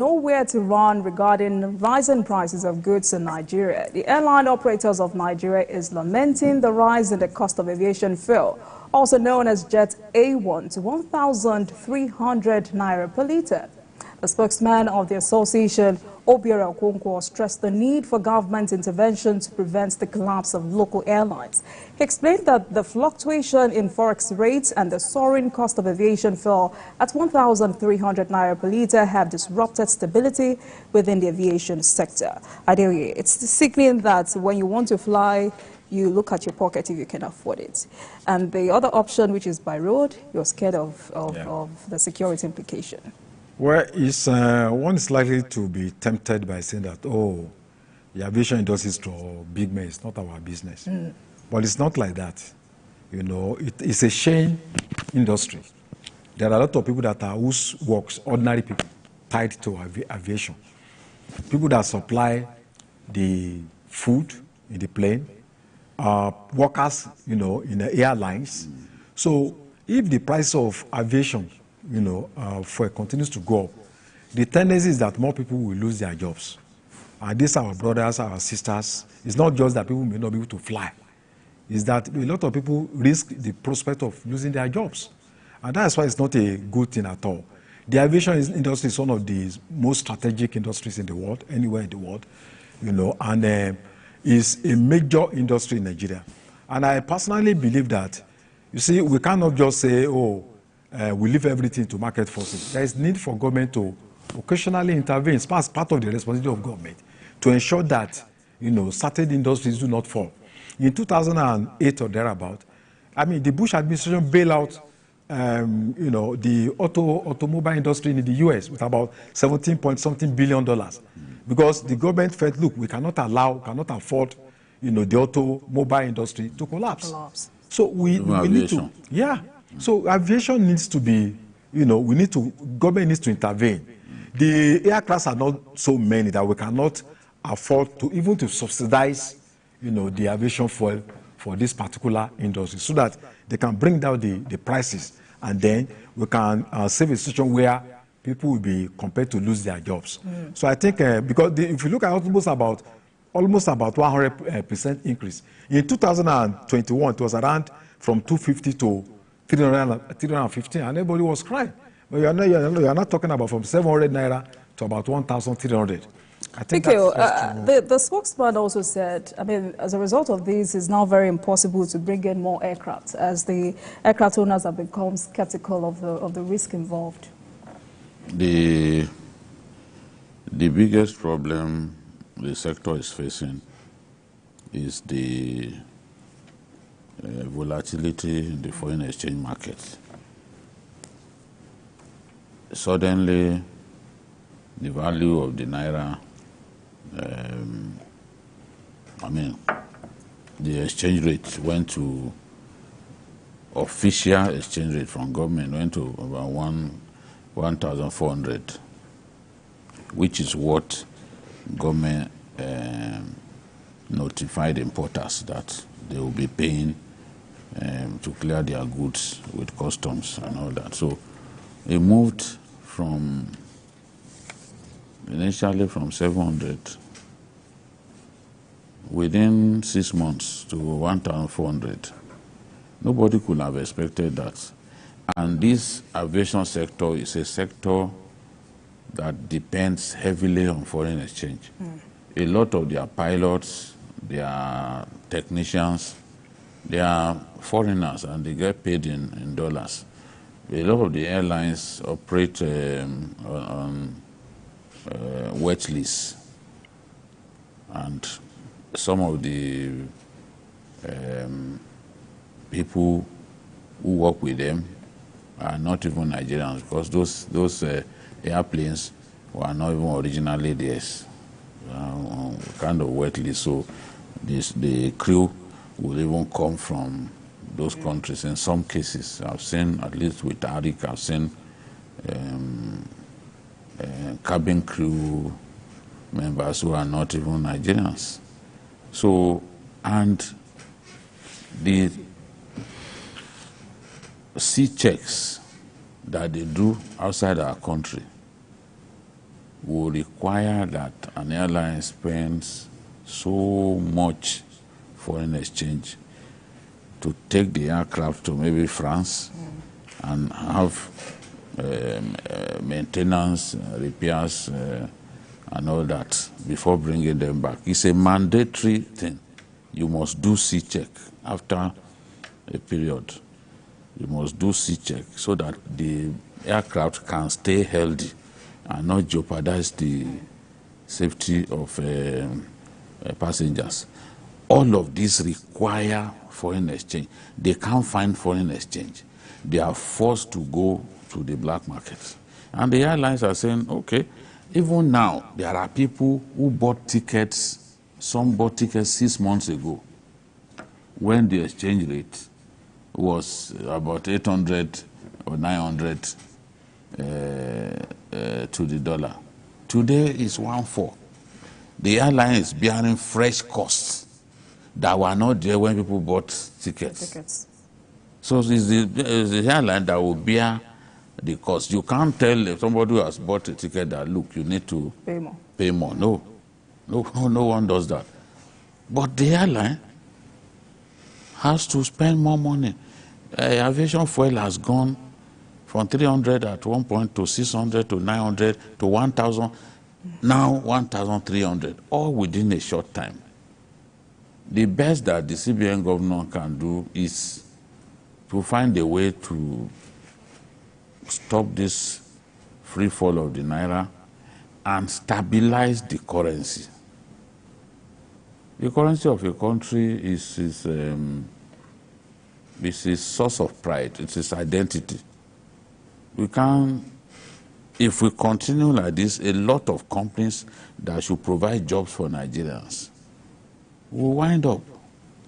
Nowhere to run regarding rising prices of goods in Nigeria. The Airline Operators of Nigeria is lamenting the rise in the cost of aviation fuel, also known as Jet A1, to 1,300 naira per litre. The spokesman of the association, Obiora Okonkwo, stressed the need for government intervention to prevent the collapse of local airlines. He explained that the fluctuation in forex rates and the soaring cost of aviation fuel at 1,300 naira per litre have disrupted stability within the aviation sector. Adeoye, it's sickening that when you want to fly, you look at your pocket if you can afford it. And the other option, which is by road, you're scared of the security implication. Well, one is likely to be tempted by saying that, oh, the aviation industry is for big men, it's not our business. But it's not like that. You know, it's a chain industry. There are a lot of people that are whose works, ordinary people, tied to aviation. People that supply the food in the plane, workers, you know, in the airlines. So if the price of aviation, you know, continues to go up, the tendency is that more people will lose their jobs. And these are our brothers, our sisters. It's not just that people may not be able to fly. It's that a lot of people risk the prospect of losing their jobs. And that's why it's not a good thing at all. The aviation industry is one of the most strategic industries in the world, anywhere in the world, you know, and is a major industry in Nigeria. And I personally believe that, you see, we cannot just say, oh, we leave everything to market forces. There is need for government to occasionally intervene. It's part of the responsibility of government to ensure that, you know, certain industries do not fall. In 2008 or thereabout, I mean, the Bush administration bailed out, you know, the automobile industry in the U.S. with about $17-point-something billion, because the government felt, look, we cannot afford, you know, the automobile industry to collapse. So we need to, So aviation needs to be, you know, government needs to intervene. The aircrafts are not so many that we cannot afford to even to subsidize, you know, the aviation fuel for this particular industry, so that they can bring down the prices, and then we can save a situation where people will be compelled to lose their jobs. So I think because if you look at almost about 100% increase in 2021, it was around from 250 to 315, and everybody was crying. But you are not talking about from 700 naira to about 1,300. I think the spokesman also said, I mean, as a result of this, it's now very impossible to bring in more aircraft, as the aircraft owners have become skeptical of the risk involved. The biggest problem the sector is facing is the volatility in the foreign exchange market. Suddenly, the value of the naira, I mean, the exchange rate went to, official exchange rate from government went to about 1,400, which is what government notified importers that they will be paying to clear their goods with customs and all that. So it moved from initially from 700 within 6 months to 1,400. Nobody could have expected that. And this aviation sector is a sector that depends heavily on foreign exchange. A lot of their pilots, their technicians, they are foreigners and they get paid in dollars. A lot of the airlines operate on wet lease, and some of the people who work with them are not even Nigerians, because those airplanes were not even originally theirs, kind of wet lease. So the crew will even come from those countries. In some cases, I've seen, at least with Arik, I've seen cabin crew members who are not even Nigerians. So, and the sea checks that they do outside our country will require that an airline spends so much foreign exchange to take the aircraft to maybe France and have maintenance, repairs, and all that before bringing them back. It's a mandatory thing. You must do C-check after a period. You must do C-check so that the aircraft can stay healthy and not jeopardize the safety of passengers. All of these require foreign exchange. They can't find foreign exchange. They are forced to go to the black market. And the airlines are saying, okay, even now, there are people who bought tickets, some bought tickets 6 months ago, when the exchange rate was about 800 or 900 to the dollar. Today is 1.4. The airline is bearing fresh costs that were not there when people bought tickets. So it's the airline that will bear the cost. You can't tell if somebody who has bought a ticket that, look, you need to pay more. No one does that. But the airline has to spend more money. Aviation fuel has gone from 300 at one point to 600 to 900 to 1,000, now 1,300, all within a short time. The best that the CBN governor can do is to find a way to stop this free fall of the naira and stabilize the currency. The currency of a country is a source of pride. It's its identity. We can't, if we continue like this, a lot of companies that should provide jobs for Nigerians will wind up.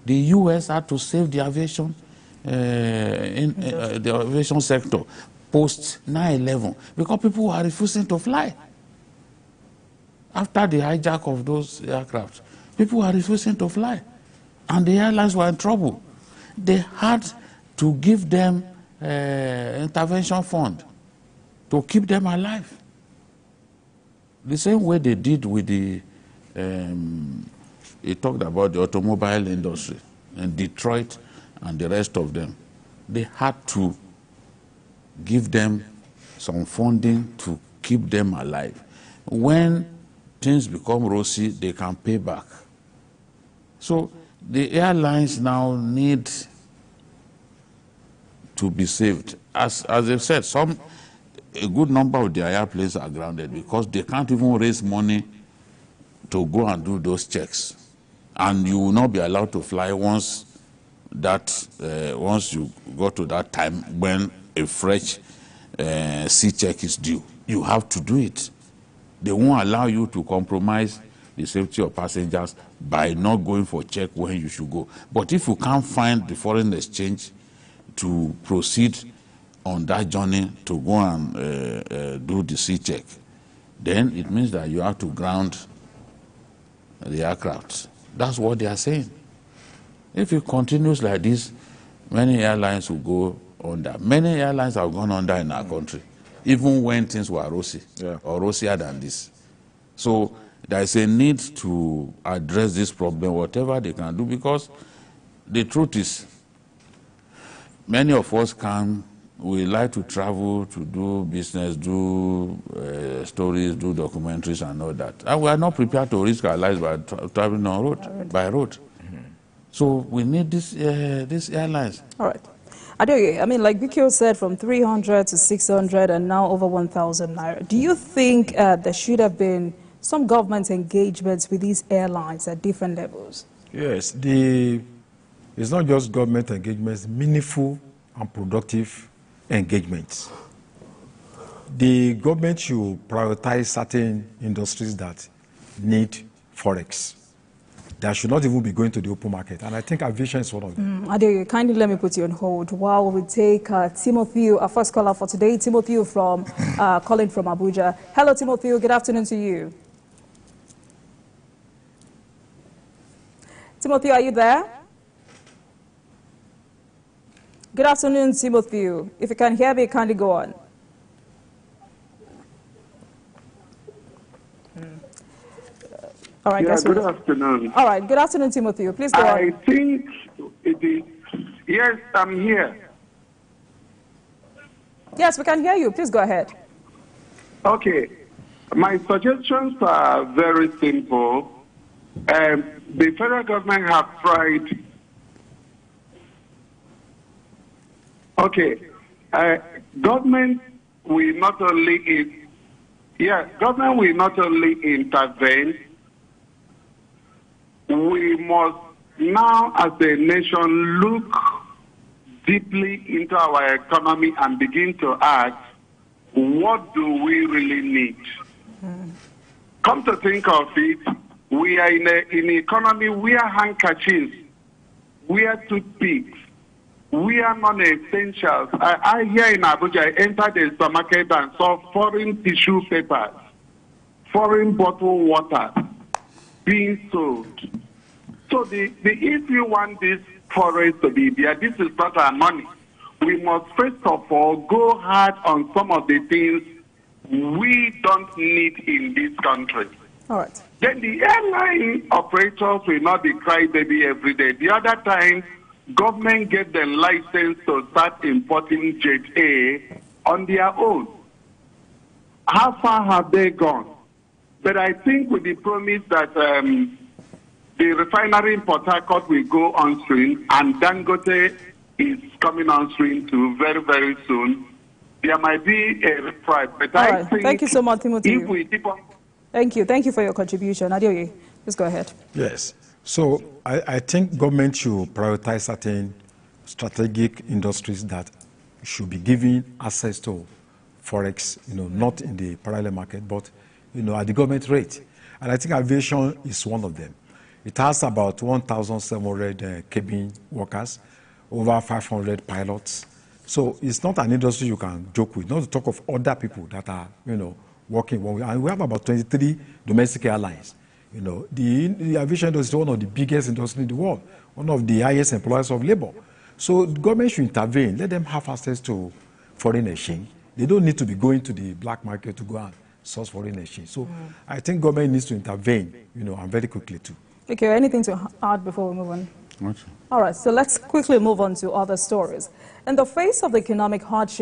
The U.S. had to save the aviation, the aviation sector post 9/11 because people were refusing to fly. After the hijack of those aircraft, people were refusing to fly, and the airlines were in trouble. They had to give them intervention fund to keep them alive. The same way they did with the, he talked about the automobile industry in Detroit and the rest of them. They had to give them some funding to keep them alive. When things become rosy, they can pay back. So the airlines now need to be saved. As they've said, a good number of their airplanes are grounded because they can't even raise money to go and do those checks. And you will not be allowed to fly once you go to that time when a fresh C-check is due. You have to do it. They won't allow you to compromise the safety of passengers by not going for check when you should go. But if you can't find the foreign exchange to proceed on that journey to go and do the C-check, then it means that you have to ground the aircraft. That's what they are saying. If it continues like this, many airlines will go under. Many airlines have gone under in our country, even when things were rosy, or rosier than this. So there is a need to address this problem, whatever they can do, because the truth is, many of us we like to travel, to do business, do stories, do documentaries and all that. And we are not prepared to risk our lives by traveling on road, by road. So we need these airlines. All right. Adeoye, I mean, like Bikio said, from 300 to 600 and now over 1,000 naira. Do you think there should have been some government engagements with these airlines at different levels? Yes, it's not just government engagements, meaningful and productive engagements. The government should prioritize certain industries that need forex. That should not even be going to the open market. And I think aviation is one of them. Adeoye, kindly let me put you on hold while we take Timothy, our first caller for today, Timothy from calling from Abuja. Hello, Timothy. Good afternoon to you. Timothy, are you there? Good afternoon, Timothy. If you can hear me, kindly go on. All right, Yeah, good afternoon. All right, good afternoon, Timothy. Please go on. I think it is. Yes, I'm here. Yes, we can hear you. Please go ahead. Okay. My suggestions are very simple. The federal government have tried. Okay. Government will not only government will not only intervene. We must now, as a nation, look deeply into our economy and begin to ask, what do we really need? Come to think of it, we are in an economy where handkerchiefs, where toothpicks, we are non-essentials. I here in Abuja, I entered the supermarket and saw foreign tissue papers, foreign bottled water being sold. So if you want this forest to be there, this is not our money. We must first of all go hard on some of the things we don't need in this country. All right. Then the airline operators will not be crybaby every day. The other time, government gave them license to start importing Jet A on their own. How far have they gone? But I think with the promise that the refinery in Port Harcourt will go on stream and Dangote is coming on stream too very, very soon, there might be a reprieve. But I think thank you so much, Timothy. If we keep on... Thank you for your contribution. Adeoye, please go ahead. Yes. So I think government should prioritize certain strategic industries that should be given access to forex, not in the parallel market, but at the government rate. And I think aviation is one of them. It has about 1,700 cabin workers, over 500 pilots. So it's not an industry you can joke with, not to talk of other people that are, working. And we have about 23 domestic airlines. The aviation industry is one of the biggest industries in the world, one of the highest employers of labor. So the government should intervene, let them have access to foreign exchange. They don't need to be going to the black market to go and source foreign exchange. So I think government needs to intervene, and very quickly too. Okay, anything to add before we move on? What? All right, so let's quickly move on to other stories. In the face of the economic hardship